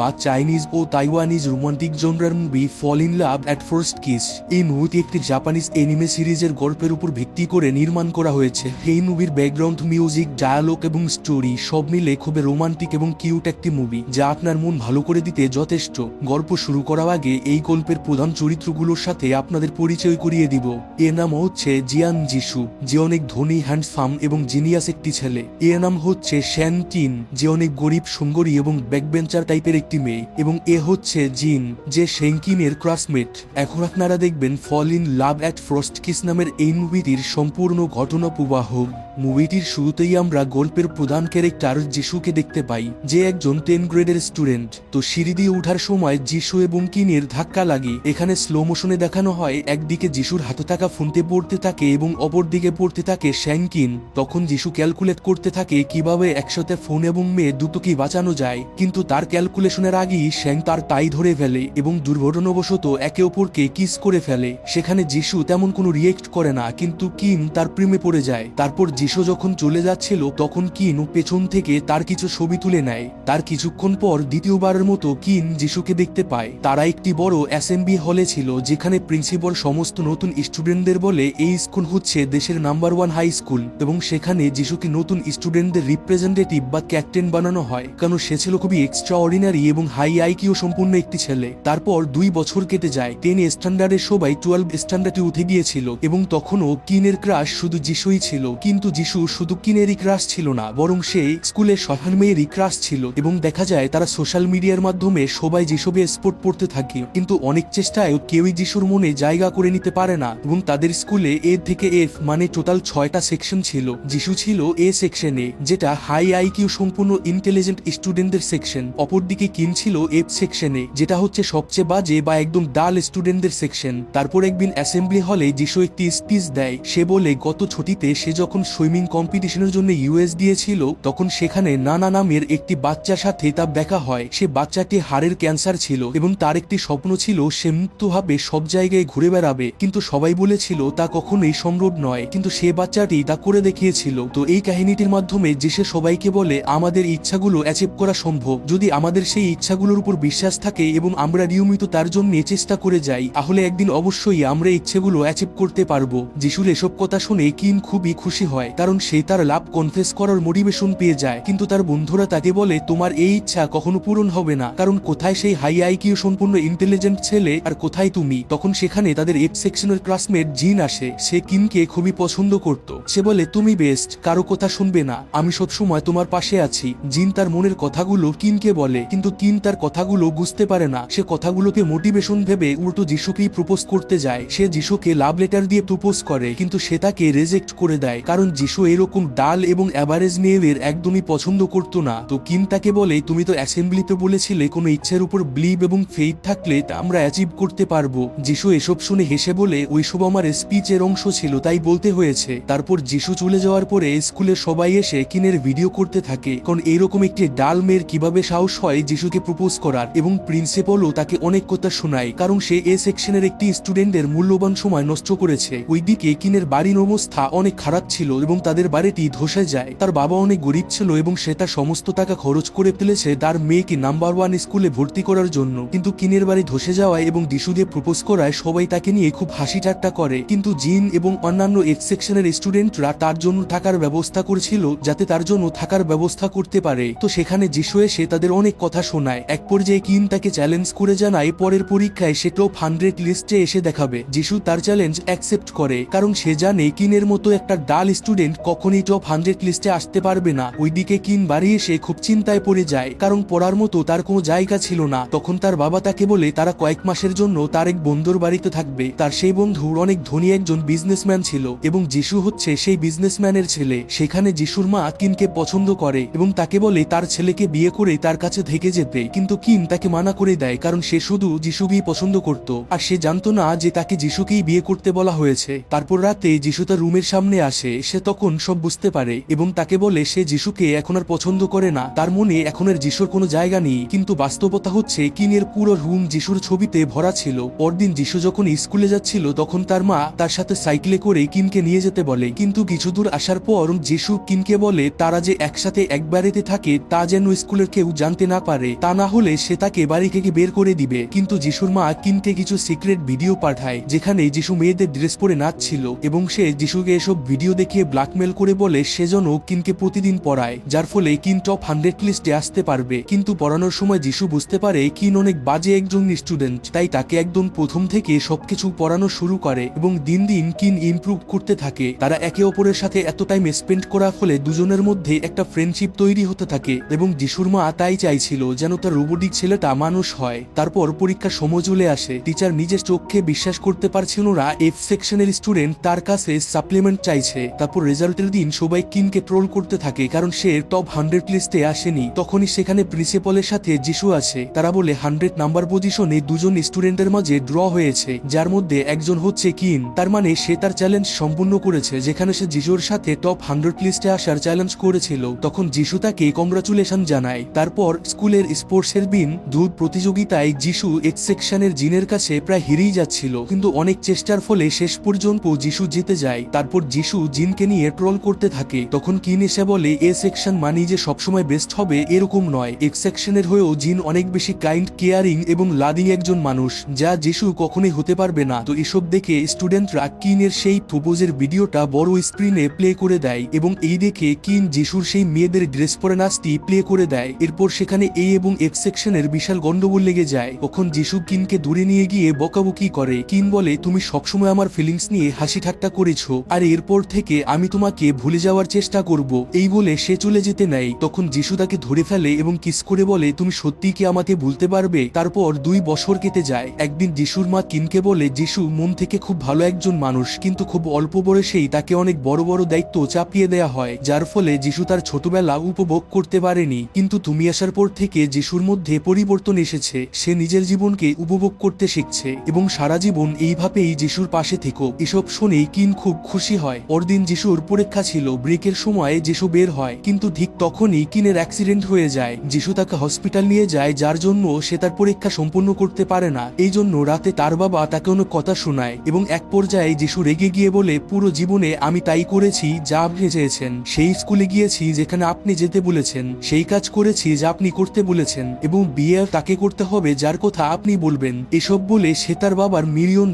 বা চাইনিজ ও Taiwanese romantic জনরার movie Fall in Love at First Kiss. এই মুভিটি একটি জাপানিজ এনিমে সিরিজের গল্পের উপর ভিত্তি করে নির্মাণ করা হয়েছে। এই মুভির ব্যাকগ্রাউন্ড মিউজিক, ডায়ালগ এবং স্টোরি সব মিলে খুবই রোমান্টিক এবং কিউট একটি মুভি, যা আপনার মন ভালো করে দিতে যথেষ্ট। গল্প শুরু করার আগে এই গল্পের প্রধান চরিত্রগুলোর সাথে আপনাদের পরিচয় করিয়ে দিব। এর নাম হচ্ছে জিয়ান জিসু, যে অনেক ধনী, হ্যান্ডসাম এবং জিনিয়াস একটি ছেলে। এর নাম হচ্ছে শ্যান টিন, যে অনেক গরিব, সুন্দরী এবং ব্যাকবেঞ্চার টাইপের একটি মেয়ে। এবং এ হচ্ছে জিন, যে শেঙ্কিনের ক্লাসমেট। এখন আপনারা দেখবেন Fall in Love at First Kiss নামের এই মুভিটির সম্পূর্ণ ঘটনা প্রবাহ। মুভিটির শুরুতেই আমরা গল্পের প্রধান ক্যারেক্টার যিশুকে দেখতে পাই, যে একজন 10 গ্রেডের স্টুডেন্ট। তো সিঁড়ি দিয়ে ওঠার সময় যিশু এবং কিনের ধাক্কা লাগে। এখানে স্লো মোশনে দেখানো হয় একদিকে যিশুর হাতে থাকা ফোনতে পড়তে থাকে এবং অপরদিকে পড়তে থাকে শ্যাঙ্কিন। তখন যিশু ক্যালকুলেট করতে থাকে কিভাবে একসাথে ফোন এবং মেয়ে দুটোকে বাঁচানো যায়, কিন্তু তার ক্যালকুলেশনের আগেই শ্যাং তার টাই ধরে ফেলে এবং দুর্ঘটনাবশত একে অপরকে কিস করে ফেলে। সেখানে যিশু তেমন কোনো রিয়েক্ট করে না, কিন্তু কিন তার প্রেমে পড়ে যায়। তারপর যিশু যখন চলে যাচ্ছিল তখন কিন পেছন থেকে তার কিছু ছবি তুলে নেয়। তার কিছুক্ষণ পর দ্বিতীয়বারের মতো কিন যিশুকে দেখতে পায়। তারা একটি বড় অ্যাসেম্বলি হলে ছিল, যেখানে প্রিন্সিপাল সমস্ত নতুন স্টুডেন্টদের বলে এই স্কুল হচ্ছে দেশের নাম্বার 1 হাই স্কুল, এবং সেখানে যিশুকে নতুন স্টুডেন্টদের রিপ্রেজেন্টেটিভ বা ক্যাপ্টেন বানানো হয়, কারণ সে ছিল খুবই এক্সট্রা অর্ডিনারি এবং হাই আইকিউ সম্পূর্ণ একটি ছেলে। তারপর 2 বছর কেটে যায়। 10 স্ট্যান্ডার্ডের সবাই 12 স্ট্যান্ডার্ডে উঠে গিয়েছিল, এবং তখনও কিনের ক্রাশ শুধু যিশুই ছিল। কিন্তু যিশু শুধু কিনেরই ক্রাশ ছিল না, বরং সে স্কুলের সহান মেয়েরই ক্রাশ ছিল। এবং দেখা যায় তারা সোশ্যাল মিডিয়ার মাধ্যমে সবাই যিশুকে স্পোর্ট করতে থাকে, কিন্তু অনেক চেষ্টায় কেউই যিশুর মনে জায়গা করে নিতে পারে না। এবং তাদের স্কুলে এ থেকে এফ মানে টোটাল 6টা সেকশন ছিল। যিশু ছিল এ সেকশনে, যেটা হাই আইকিউ সম্পূর্ণ ইন্টেলিজেন্ট স্টুডেন্টদের সেকশন। অপরদিকে কিন ছিল এফ সেকশনে, যেটা হচ্ছে সবচেয়ে বাজে বা একদম ডাল স্টুডেন্টদের সেকশন। তারপর একদিন অ্যাসেম্বলি হলে যিশু একটি স্পিচ দেয়। সে বলে গত ছুটিতে সে যখন সুইমিং কম্পিটিশনের জন্য ইউএস দিয়েছিল, তখন সেখানে নানা নামের একটি বাচ্চার সাথে তার দেখা হয়। সে বাচ্চাটি হাড়ের ক্যান্সার ছিল এবং তার একটি স্বপ্ন ছিল সে মুক্তভাবে সব জায়গায় ঘুরে বেড়াবে, কিন্তু সবাই বলেছিল তা কখনোই সম্ভব নয়, কিন্তু সে বাচ্চাটি তা করে দেখিয়েছিল। তো এই কাহিনীটির মাধ্যমে যে সে সবাইকে বলে আমাদের ইচ্ছাগুলো অ্যাচিভ করা সম্ভব, যদি আমাদের সেই ইচ্ছাগুলোর উপর বিশ্বাস থাকে এবং আমরা নিয়মিত তার জন্য চেষ্টা করে যাই, তাহলে একদিন অবশ্যই আমরা ইচ্ছেগুলো অ্যাচিভ করতে পারবো। যিশুর এসব কথা শুনে কিন খুবই খুশি হয়, কারণ সে তার লাভ কনফেস করার মোটিভেশন পেয়ে যায়। কিন্তু তার বন্ধুরা তাকে বলে তোমার এই ইচ্ছা কখনো পূরণ হবে না, কারণ কোথায় সেই হাই আইকিউ সম্পূর্ণ ইন্টেলিজেন্ট ছেলে আর কোথায় তুমি। তখন সেখানে তাদের এফ সেকশনের ক্লাসমেট জিন আসে। সে কিনকে খুবই পছন্দ করত। সে বলে তুমি বেস্ট, কারো কথা শুনবে না, আমি সবসময় তোমার পাশে আছি। জিন তার মনের কথাগুলো কিনকে বলে, কিন্তু কিন তার কথাগুলো বুঝতে পারে না। সে কথাগুলোকে মোটিভেশন ভেবে উল্টো যিশুকেই প্রপোজ করতে যায়। সে যিশুকে লাভ লেটার দিয়ে প্রপোজ করে, কিন্তু সে তাকে রেজেক্ট করে দেয়, কারণ যিশু এরকম ডাল এবং অ্যাভারেজ মেয়েদের একদমই পছন্দ করতো না। তো কিন তাকে বলে তুমি তো অ্যাসেম্বলিতে বলেছিলে কোনো ইচ্ছের উপর বিলিভ এবং ফেইথ থাকলে তা আমরা অ্যাচিভ করতে পারবো। যিশু এসব শুনে হেসে বলে ওইসব আমার স্পিচের অংশ ছিল, তাই বলতে হয়েছে। তারপর যিশু চলে যাওয়ার পরে স্কুলের সবাই এসে কিনের ভিডিও করতে থাকে, কারণ এইরকম একটি ডাল মেয়ের কিভাবে সাহস হয় যিশুকে প্রপোজ করার। এবং প্রিন্সিপালও তাকে অনেক কথা শোনায়, কারণ সে এ সেকশনের একটি স্টুডেন্টের মূল্যবান সময় নষ্ট করেছে। ওইদিকে কিনের বাড়ির অবস্থা অনেক খারাপ ছিল এবং তাদের বাড়িটি ধসে যায়। তার বাবা অনেক গরিব ছিল এবং সে তার সমস্ত টাকা খরচ করে ফেলেছে তার মেয়েকে নাম্বার 1 স্কুলে ভর্তি করার জন্য। কিন্তু কিনের বাড়ি ধসে যাওয়ায় এবং যিশু দিয়ে প্রপোজ করায় সবাই তাকে নিয়ে খুব হাসি ঠাট্টা করে, কিন্তু জিন এবং অন্যান্য এফ সেকশনের স্টুডেন্টরা তার জন্য থাকার ব্যবস্থা করেছিল, যাতে তার জন্য থাকার ব্যবস্থা করতে পারে। তো সেখানে যিশু এসে তাদের অনেক কথা শোনায়। এক পর্যায়ে কিন তাকে চ্যালেঞ্জ করে জানায় পরের পরীক্ষায় সে টপ 100 লিস্টে এসে দেখাবে। যিশু তার চ্যালেঞ্জ অ্যাকসেপ্ট করে, কারণ সে জানে কিনের মতো একটা ডাল স্টুডেন্ট কখনই টপ 100 লিস্টে আসতে পারবে না। ওইদিকে কিন বাড়ি এসে খুব চিন্তায় পড়ে যায়, কারণ পড়ার মতো তার কোনো জায়গা ছিল না। তখন তার বাবা তাকে বলে তারা কয়েক মাসের জন্য তার এক বন্ধুর বাড়িতে থাকবে। তার সেই বন্ধুর অনেক ধনী একজন বিজনেসম্যান ছিল এবং যিশু হচ্ছে সেই বিজনেসম্যানের ছেলে। সেখানে যিশুর মা কিনকে পছন্দ করে এবং তাকে বলে তার ছেলেকে বিয়ে করে তার কাছে থেকে যেতে, কিন্তু কিন তাকে মানা করে দেয়, কারণ সে শুধু যিশুকেই পছন্দ করত আর সে জানতো না যে তাকে যিশুকেই বিয়ে করতে বলা হয়েছে। তারপর রাতে যিশু তার রুমের সামনে আসে। সে তখন সব বুঝতে পারে এবং তাকে বলে সে যিশুকে এখন আর পছন্দ করে না, তার মনে এখন আর যিশুর কোনো জায়গা নেই। কিন্তু বাস্তবতা হচ্ছে কিনের পুরো রুম যিশুর ছবিতে ভরা ছিল। পরদিন যিশু যখন স্কুলে যাচ্ছিল তখন তার মা তার সাথে সাইকেলে করে কিনকে নিয়ে যেতে বলে, কিন্তু কিছু দূর আসার পর যিশু কিনকে বলে তারা যে একসাথে এক বাড়িতে থাকে তা যেন স্কুলের কেউ জানতে না পারে। করে, তা না হলে সে তাকে বাড়ি থেকে বের করে দিবে। কিন্তু যিশুর মা কিনকে কিছু সিক্রেট ভিডিও পাঠায় যেখানে যিশু মেয়েদের ড্রেস পরে নাচছিল এবং সে যিশুকে এসব ভিডিও দেখিয়ে ব্ল্যাকমেল করে বলে সেজন্য কিনকে প্রতিদিন পড়ায়, যার ফলে কিন টপ 100 লিস্টে আসতে পারবে। কিন্তু পড়ানোর সময় যিশু বুঝতে পারে কিন অনেক বাজে একজন স্টুডেন্ট, তাই তাকে একদম প্রথম থেকে সবকিছু পড়ানো শুরু করে এবং দিন দিন কিন ইমপ্রুভ করতে থাকে। তারা একে অপরের সাথে এত টাইম স্পেন্ড করার ফলে দুজনের মধ্যে একটা ফ্রেন্ডশিপ তৈরি হতে থাকে এবং যিশুর মা তাই চাইছিল যেন তার রোবটিক ছেলেটা মানুষ হয়। তারপর পরীক্ষার সময় চলে আসে। টিচার নিজের চোখে বিশ্বাস করতে পারছিল না এফ সেকশনের স্টুডেন্ট তার কাছে সাপ্লিমেন্ট চাইছে। তারপর রেজাল্টের দিন সবাই কিনকে ট্রোল করতে থাকে কারণ সে টপ 100 লিস্টে আসেনি। তখনই সেখানে প্রিন্সিপালের সাথে যিশু আছে। তারা বলে 100 নাম্বার পজিশনে দুজন স্টুডেন্টের মাঝে ড্র হয়েছে, যার মধ্যে একজন হচ্ছে কিন। তার মানে সে তার চ্যালেঞ্জ সম্পূর্ণ করেছে, যেখানে সে যিশুর সাথে টপ 100 লিস্টে আসার চ্যালেঞ্জ করেছিল। তখন যিশু তাকে কংগ্রাচুলেশন জানায়। তারপর স্কুলের স্পোর্টসের দিন দৌড় প্রতিযোগিতায় যিশু এক্স সেকশনের জিনের কাছে প্রায় হেরেই যাচ্ছিল, কিন্তু অনেক চেষ্টার ফলে শেষ পর্যন্ত যিশু জিতে যায়। তারপর যিশু জিনকে নিয়ে ট্রল করতে থাকে। তখন কিন এসে বলে এ সেকশন মানি যে সবসময় বেস্ট হবে এরকম নয়, এক্স সেকশনের হয়েও জিন অনেক বেশি কাইন্ড, কেয়ারিং এবং লাভিং একজন মানুষ, যা যিশু কখনোই হতে পারবে না। তো এসব দেখে স্টুডেন্টরা কিনের সেই প্রপোজের ভিডিওটা বড় স্ক্রিনে প্লে করে দেয় এবং এই দেখে কিন যিশুর সেই মেয়েদের ড্রেস পরে নাচটি প্লে করে দেয়। এরপর সেখানে এ এবং এফ সেকশনের বিশাল গন্ডগোল লেগে যায়। তখন যিশু কিনকে দূরে নিয়ে গিয়ে বকাবকি করে। কিন বলে তুমি সবসময় আমার ফিলিংস নিয়ে হাসি ঠাট্টা করেছো, আর এরপর থেকে আমি তোমাকে ভুলে যাওয়ার চেষ্টা করব, এই বলে সে চলে যেতে নেয়। তখন যিশু তাকে ধরে ফেলে এবং কিস করে বলে তুমি সত্যিই কি আমাকে ভুলতে পারবে? তারপর 2 বছর কেটে যায়। একদিন যিশুর মা কিনকে বলে যিশু মন থেকে খুব ভালো একজন মানুষ, কিন্তু খুব অল্প বয়সেই তাকে অনেক বড় বড় দায়িত্ব চাপিয়ে দেয়া হয়, যার ফলে যিশু তার ছোটবেলা উপভোগ করতে পারেনি। কিন্তু তুমি আসার পর থেকে যিশুর মধ্যে পরিবর্তন এসেছে, সে নিজের জীবনকে উপভোগ করতে শিখছে এবং সারা জীবন এইভাবেই যিশুর পাশে থেকো। এসব শুনেই কিন খুব খুশি হয়। পরদিন যিশুর পরীক্ষা ছিল। ব্রেকের সময় যিশু বের হয়, কিন্তু ঠিক তখনই কিনের অ্যাক্সিডেন্ট হয়ে যায়। যিশু তাকে হসপিটাল নিয়ে যায়, যার জন্য সে তার পরীক্ষা সম্পূর্ণ করতে পারে না। এই জন্য রাতে তার বাবা তাকে অনেক কথা শোনায় এবং এক পর্যায়ে যিশু রেগে গিয়ে বলে পুরো জীবনে আমি তাই করেছি যা আপনি চেয়েছেন, সেই স্কুলে গিয়েছি যেখানে আপনি যেতে বলেছেন, সেই কাজ করেছি যা আপনি করতে বলেছেন, এবং বিয়ে তাকে করতে হবে যার কথা আপনি বলবেন। এসব বলে সে তার বাবার $1 মিলিয়ন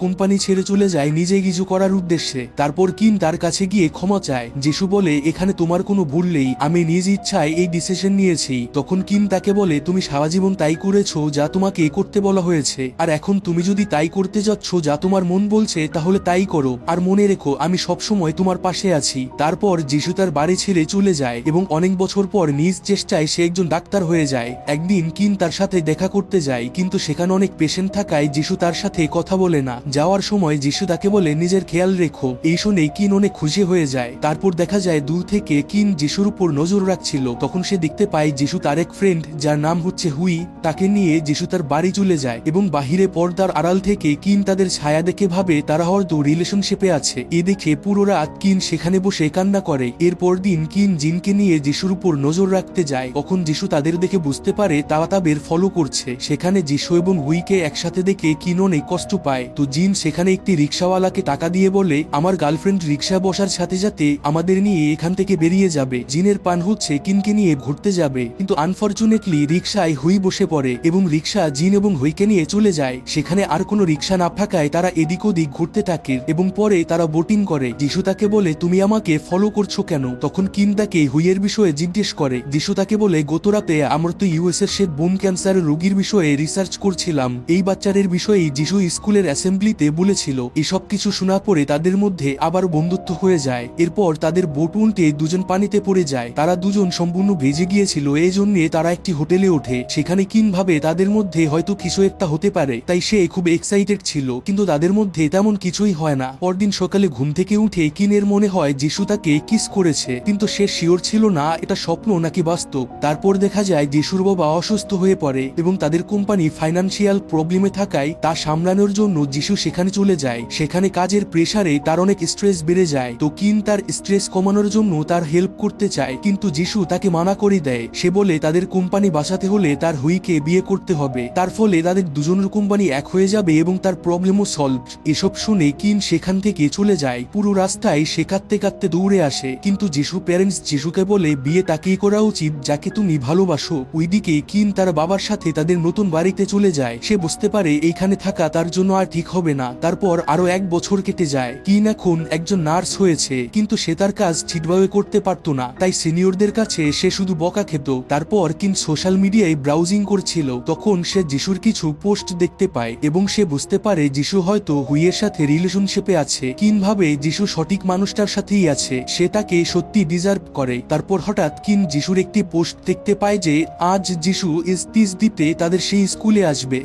কোম্পানি ছেড়ে চলে যায় নিজে কিছু করার উদ্দেশ্যে। তারপর কিন তার কাছে গিয়ে ক্ষমা চায়। যিশু বলে এখানে তোমার কোনো ভুল নেই, আমি নিজ ইচ্ছায় এই ডিসিশন নিয়েছি। তখন কিন তাকে বলে তুমি সারা জীবন তাই করেছো যা তোমাকে করতে বলা হয়েছে, আর এখন তুমি যদি তাই করতে যাচ্ছ যা তোমার মন বলছে তাহলে তাই করো, আর মনে রেখো আমি সবসময় তোমার পাশে আছি। তারপর যিশু তার বাড়ি ছেড়ে চলে যায় এবং অনেক বছর পর নিজ চেষ্টায় সে একজন ডাক্তার হয়ে যায়। একদিন কিন তার সাথে দেখা করতে যায়, কিন্তু সেখানে অনেক পেশেন্ট থাকায় যিশু তার সাথে কথা বলে না। যাওয়ার সময় যিশু তাকে বলে নিজের খেয়াল রেখো। এই শুনে কিন অনেক খুশি হয়ে যায়। তারপর দেখা যায় দূর থেকে কিন যিশুর উপর নজর রাখছিল। তখন সে দেখতে পায় যিশু তার এক ফ্রেন্ড যার নাম হচ্ছে হুই, তাকে নিয়ে যিশু তার বাড়ি চলে যায় এবং বাহিরে পর্দার আড়াল থেকে কিন তাদের ছায়া দেখে ভাবে তারা হয়তো রিলেশনশিপে আছে। এ দেখে পুরো রাত কিন সেখানে বসে কান্না করে। এরপর দিন কিন জিনকে নিয়ে যিশুর উপর নজর রাখতে যায়। তখন যিশু তাদের দেখে বুঝতে পারে তারা তাদের ফলো করছে। সেখানে যিশু এবং হুইকে একসাথে দেখে কিন অনেক কষ্ট পায়। তো জিন সেখানে একটি রিক্সাওয়ালাকে টাকা দিয়ে বলে আমার গার্লফ্রেন্ড রিক্সা বসার সাথে সাথে আমাদের নিয়ে এখান থেকে বেরিয়ে যাবে। জিনের পান হচ্ছে কিনকে নিয়ে ঘুরতে যাবে, কিন্তু আনফরচুনেটলি রিক্সায় হুই বসে পড়ে এবং রিক্সা জিন এবং হুইকে নিয়ে চলে যায়। সেখানে আর কোনো রিক্সা না থাকায় তারা এদিক ওদিক ঘুরতে থাকে এবং পরে তারা বোটিং করে। যিশু তাকে বলে তুমি আমাকে ফলো করছো কেন? তখন কিন তাকে হুইয়ের বিষয়ে জিজ্ঞেস করে। যিশু তাকে বলে গত রাতে আমরা তো ইউএস এর সে বোন ক্যান্সার রোগীর বিষয়ে রিসার্চ করছিলাম। এই বাচ্চাদের বিষয়ে যিশু স্কুলের অ্যাসেম্বলিতে বলেছিল। এসব কিছু শোনার পরে তাদের মধ্যে আবার বন্ধুত্ব হয়ে যায়। এরপর তাদের বোট উল্টে দুজন পানিতে পড়ে যায়। তারা দুজন সম্পূর্ণ ভেজে গিয়েছিল, এই জন্য তারা একটি হোটেলে ওঠে। সেখানে কিন ভাবে তাদের মধ্যে হয়তো কিছু একটা হতে পারে, তাই সে খুব এক্সাইটেড ছিল, কিন্তু তাদের মধ্যে তেমন কিছুই হয় না। পরদিন সকালে ঘুম থেকে উঠে কিনের মনে হয় যিশু তাকে কিস করেছে, কিন্তু সে শিওর ছিল না এটা স্বপ্ন নাকি বাস্তব। তারপর দেখা যায় যিশুর বাবা অসুস্থ হয়ে পড়ে এবং তাদের কোম্পানি ফাইন্যান্সিয়াল প্রবলেমে থাকায় তা সামলানোর জন্য যিশু সেখানে চলে যায়। সেখানে কাজের প্রেসারে তার অনেক স্ট্রেস বেড়ে যায়। তো কিন তার স্ট্রেস কমানোর জন্য তার হেল্প করতে চায়, কিন্তু যিশু তাকে মানা করে দেয়। সে বলে তাদের কোম্পানি বাঁচাতে হলে তার হুইকে বিয়ে করতে হবে, তার ফলে তাদের দুজনের কোম্পানি এক হয়ে যাবে এবং তার প্রবলেমও সলভ। এসব শুনে কিন সেখান থেকে চলে যায়। পুরো রাস্তায় সে কাঁদতে কাঁদতে দৌড়ে আসে, কিন্তু যিশু প্যারেন্টস যিশুকে বলে বিয়ে তাকেই করা উচিত যাকে তুমি ভালোবাসো। ওইদিকে কিন তার বাবার সাথে তাদের নতুন বাড়িতে চলে যায়। সে বুঝতে পারে এইখানে থাকা তার জন্য আর ঠিক হবে না। তারপর আরো 1 বছর কেটে যায়। কিন এখন একজন নার্স হয়েছে, কিন্তু সে তার কাজ ঠিকভাবে করতে পারতো না, তাই সিনিয়রদের কাছে সে শুধু বকা খেত। তারপর কিন সোশ্যাল মিডিয়ায় ব্রাউজিং করছিল, তখন সে যিশুর কিছু পোস্ট দেখতে পায় এবং সে বুঝতে পারে যিশু হয়তো হুইয়ের সাথে রিলেশনশিপে আছে। কিন ভাবে যিশু সঠিক মানুষটার সাথেই আছে, সে তাকে সত্যি ডিজার্ভ করে। তারপর হঠাৎ কিন যিশুর একটি পোস্ট দেখতে পায় যে আজ যিশু স্পিচ দিতে তাদের সেই স্কুলে আসবে,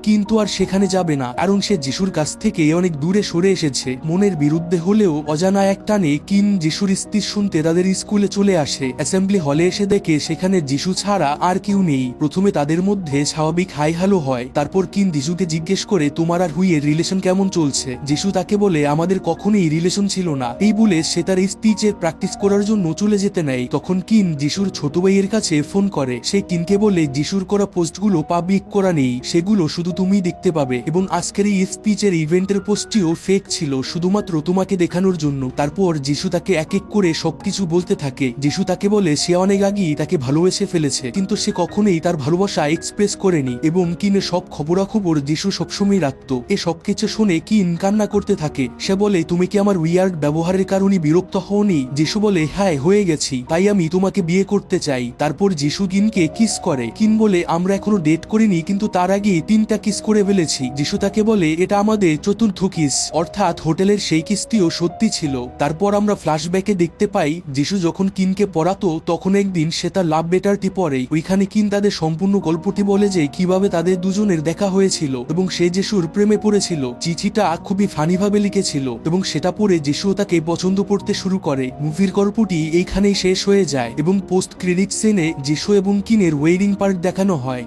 কিন্তু আর সেখানে যাবে না, কারণ সে যিশুর কাছ থেকে অনেক দূরে সরে এসেছে। মনের বিরুদ্ধে হলেও অজানা এক টানে কিন যিশুর স্পিচ শুনতে তাদের স্কুলে চলে আসে। অ্যাসেম্বলি হলে এসে দেখে সেখানে যিশু ছাড়া আর কেউ নেই। প্রথমে তাদের মধ্যে স্বাভাবিক হাই হ্যালো হয়। তারপর কিন যিশুকে জিজ্ঞেস করে তোমার আর হুইয়ের রিলেশন কেমন চলছে। যিশু তাকে বলে আমাদের কখনোই রিলেশন ছিল না। এই বলে সে তার স্পিচের প্র্যাকটিস করার জন্য চলে যেতে নেয়। তখন কিন যিশুর ছোট ভাইয়ের কাছে ফোন করে। সে কিনকে বলে যিশুর করা পোস্টগুলো পাবলিক করা নেই, সেগুলো শুধু তুমি দেখতে পাবে, এবং আজকের এই স্পিচের ইভেন্টের পোস্টটিও ফেক ছিল, শুধুমাত্র তোমাকে দেখানোর জন্য। তারপর যিশু তাকে এক এক করে সবকিছু বলতে থাকে। যিশু তাকে বলে সে অনেক আগেই তাকে ভালোবেসে ফেলেছে, কিন্তু সে কখনোই তার ভালোবাসা এক্সপ্রেস করেনি, এবং কিনের সব খবরাখবর যিশু সবসময় রাখত। এ সবকিছু শুনে কিন কান্না করতে থাকে। সে বলে তুমি কি আমার উইয়ার্ড ব্যবহারের কারণে বিরক্ত হওনি? যিশু বলে হ্যাঁ হয়ে গেছি, তাই আমি তোমাকে বিয়ে করতে চাই। তারপর যিশু কিনকে কিস করে। কিন বলে আমরা এখনো ডেট করিনি, কিন্তু তার আগে 3টা কিস করে ফেলেছি। যিশু তাকে বলে এটা আমাদের চতুর্থ কিস, অর্থাৎ হোটেলের সেই কিসটিও সত্যি ছিল। তারপর আমরা ফ্ল্যাশব্যাকে দেখতে পাই যিশু যখন কিনকে পড়াতো, তখন একদিন সে তার লাভ লেটারটি পড়ে। ওইখানে কিন তাদের সম্পূর্ণ গল্পটি বলে যে কিভাবে তাদের দুজনের দেখা হয়েছিল এবং সে যিশুর প্রেমে পড়েছিল। চিঠিটা খুবই ফানিভাবে লিখেছিল এবং সেটা পড়ে যিশু তাকে পছন্দ করতে শুরু করে। মুভির গল্পটি এইখানেই শেষ হয়ে যায় এবং পোস্ট ক্রেডিট সিনে যিশু এবং কিনের ওয়েডিং পার্ট দেখানো হয়।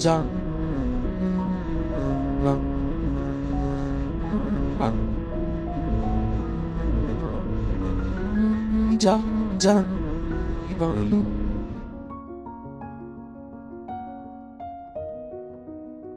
যা